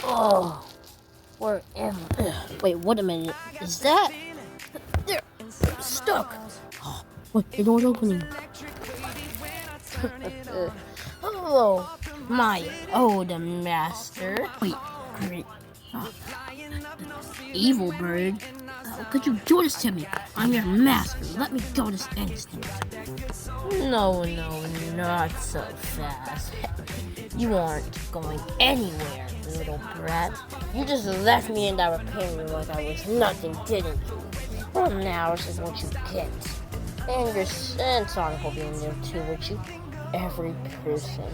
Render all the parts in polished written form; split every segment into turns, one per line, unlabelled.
Oh, where am I? Wait, wait a minute. Is that? There, I'm stuck. Oh, wait, the door's opening. Hello, my old master. Wait, great. Evil bird. How could you do this to me? I'm your master. Let me go this instant. No, not so fast. You aren't going anywhere, little brat. You just left me in that repair room like I was nothing, didn't you? Well, now this is what you get. And Sonic will be in there too, with you. Every person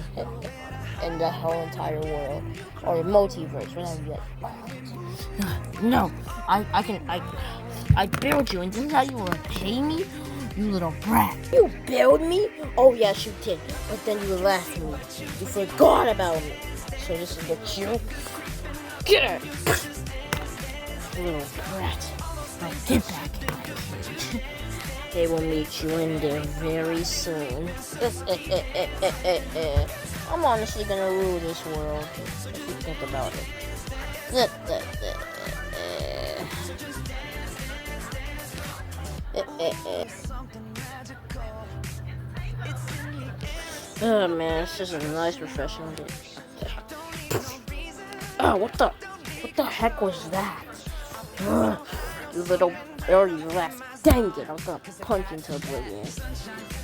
in the whole entire world, or multiverse, whatever you like. No, I built you, and this is how you repay me? You little brat. You build me? Oh yes, you did. But then you left me. You forgot about me. So this is what you get. Little brat. Now get back in my cage. They will meet you in there very soon. I'm honestly gonna rule this world if you think about it. Oh man, this is a nice refreshing day. Oh, what the heck was that? You little already left. Dang it, I'm gonna punch into oblivion.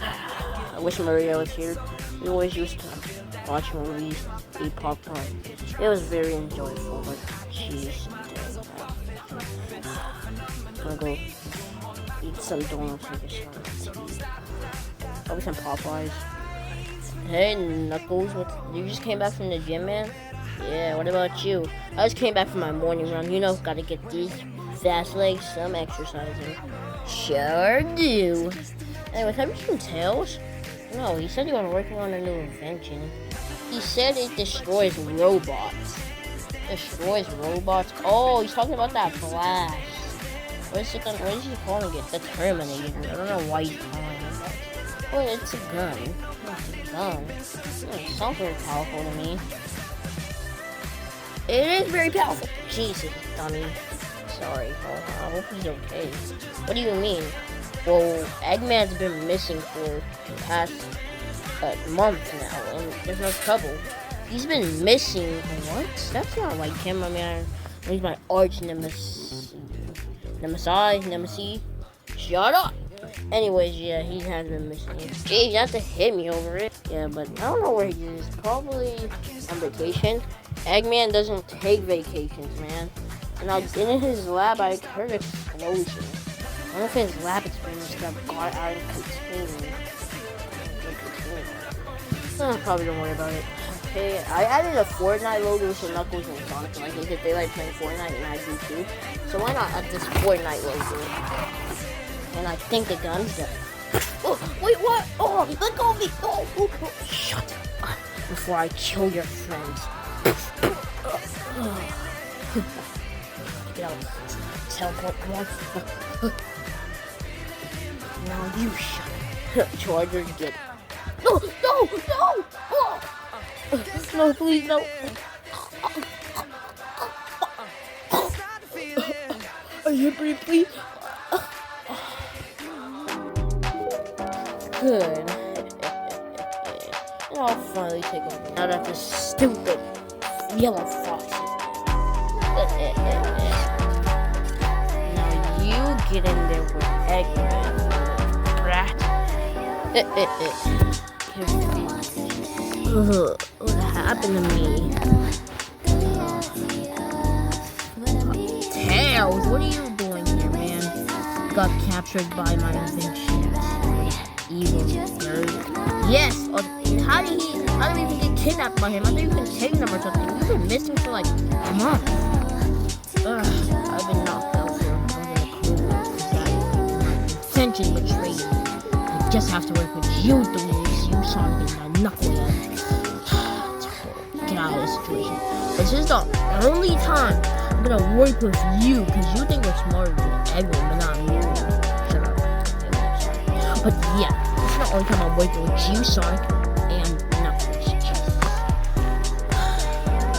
I wish Maria was here. We always used to watch movies, eat popcorn. It was very enjoyable, but jeez. I'm gonna go eat some donuts and get some tea. Probably some Popeyes. Hey, Knuckles, you just came back from the gym, man? Yeah, what about you? I just came back from my morning run. You know, gotta get these fast legs, some exercising. Sure do. Anyways, have you seen Tails? No, he said he was working on a new invention. He said it destroys robots. Destroys robots? Oh, he's talking about that Flash. What is he calling it? The Terminator. I don't know why he's calling it that. Well, it's a gun. It's a gun. It sounds very powerful to me. It is very powerful. Jesus, dummy. Sorry. I hope he's okay. What do you mean? Well, Eggman's been missing for the past month now, and there's no trouble. He's been missing. What? That's not like him, my man. He's my arch nemesis. Nemesis. Shut up. Anyways, yeah, he has been missing. Gee, you have to hit me over it. Yeah, but I don't know where he is. Probably on vacation. Eggman doesn't take vacations, man. And in his lab, I heard an explosion. I don't know if his lab experiments got out of containment. Probably don't worry about it. Okay, I added a Fortnite logo so Knuckles and Sonic like it because they like playing Fortnite and I do too. So why not add this Fortnite logo? And I think the gun's dead. Oh, wait, what? Oh, let go of me! Oh. Shut up before I kill your friends. Get out. Teleport one. Now you shut up. Charger, get. No! Oh. No, please, no. Are you breathe, please? Good. I'll finally take a out of this stupid yellow fox. Now you get in there with Eggman, brat. What happened to me? Tails, what are you doing here, man? Got captured by my invention. Evil bird. Yes. How did we even get kidnapped by him? I thought you could take him or something. We've been missing for like a month. I've been knocked out for my intention betrayed me. I just have to work with you doing this. You Sonic and my knucklehead. Get out of this situation. This is the only time I'm gonna work with you because you think you're smarter than everyone, but not me. Shut up. But yeah, this is the only time I'm working with you, Sonic, and Knuckles.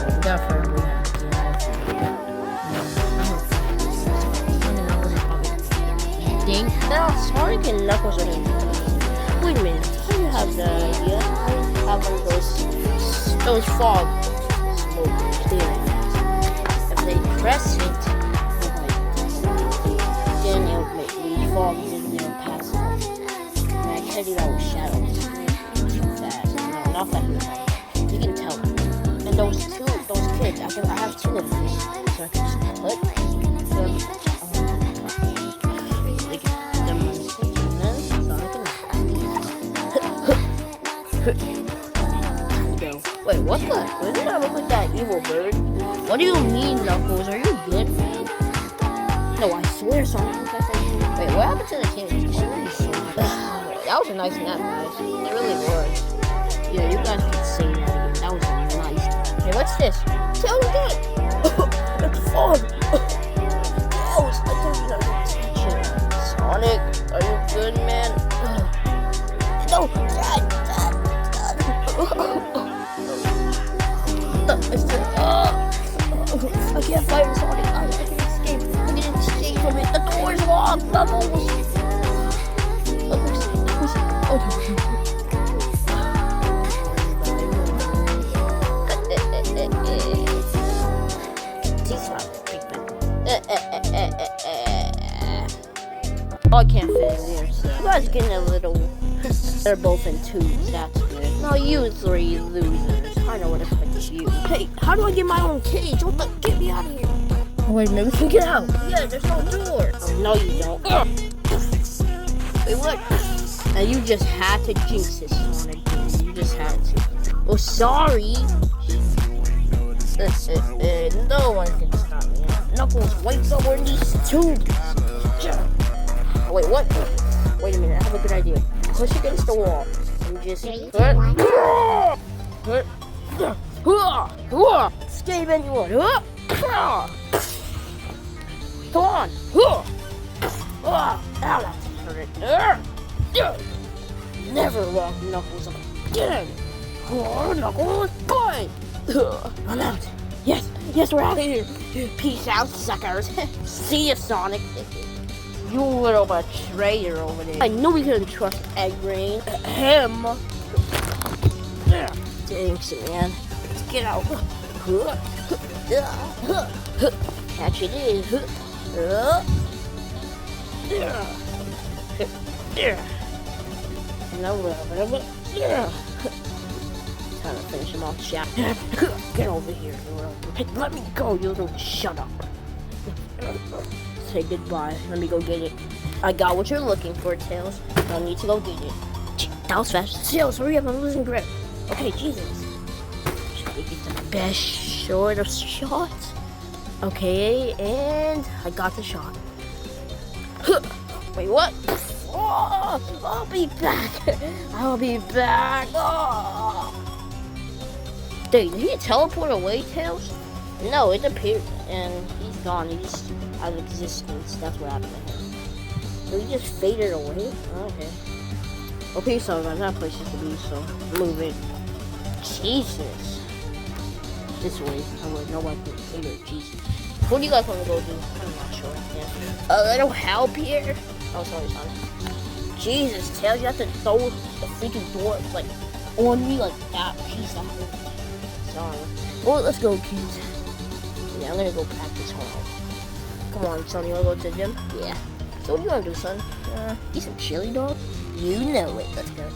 We got a friend we have to Sonic and Knuckles are in. Wait a minute, how do you have the idea? I have one of those fog smoke clearing. If they press it, then it'll make the fog and then pass it. And I can do that with shadows. Too fast. No, not fast enough. You can tell. And those kids, I have two of these. So I can just put them Wait, what the? Why did I look like that evil bird? What do you mean, Knuckles? Are you good, man? No, I swear something. Wait, what happened to the kids? That was a nice nap, guys. It really was. Yeah, you guys can say that again. That was a nice nap. Hey, what's this? Tell me that! It's fun! Oh, I told you not to touch it. Sonic, are you good, man? No, Dad! I can't fight Sonic. I can escape. I can escape from it. The door's locked. Knuckles. Oh, I can't fit in there. So you guys are getting a little. They're both in twos. That's good. No, you three losers. I know what to put you. Hey, how do I get my own cage? What the? Get me out of here. Oh, wait, maybe we can get out. Yeah, there's no door. Oh, no, you don't. Wait, what? Now, you just had to jinx this, Sonic. You just had to. Oh, sorry. No one can stop me. Knuckles, wait somewhere in these tubes. Wait, what? Wait a minute, I have a good idea. Push against the wall and just escape anyone. Come on. Never lock Knuckles up again. Knuckles, boy. I'm out. Yes, we're out of here. Peace out, suckers. See ya, Sonic. You little betrayer over there. I knew we couldn't trust Egg Rain. Him. Thanks, man. Let's get out. Catch it in. Time to finish him off, Jack. Get over here. Hey, let me go, you little shut up. Say goodbye. Let me go get it. I got what you're looking for, Tails. I need to go get it. That was fast. Tails, hurry up. I'm losing grip. Okay, Jesus. Should I get the best short of shots? Okay, and I got the shot. Wait, what? Oh, I'll be back. I'll be back. Oh. Did he teleport away, Tails? No, it appeared, and he's gone. He's out of existence. That's what happened to him. So he just faded away? Okay. Okay, so guys, that place is to be, so move it. Jesus. This way. I would know what to say. Jesus. What do you guys want to go do? I'm not sure. Yeah. A little help here? Oh, sorry, Sonic. Jesus, Tails, you have to throw the freaking door, like, on me like that. Jeez, that hurt. Sorry. Well, let's go, kids. Yeah, I'm gonna go practice home. Come on, son, you wanna go to the gym? Yeah. So what do you wanna do, son? Eat some chili dog? You know it. Let's go.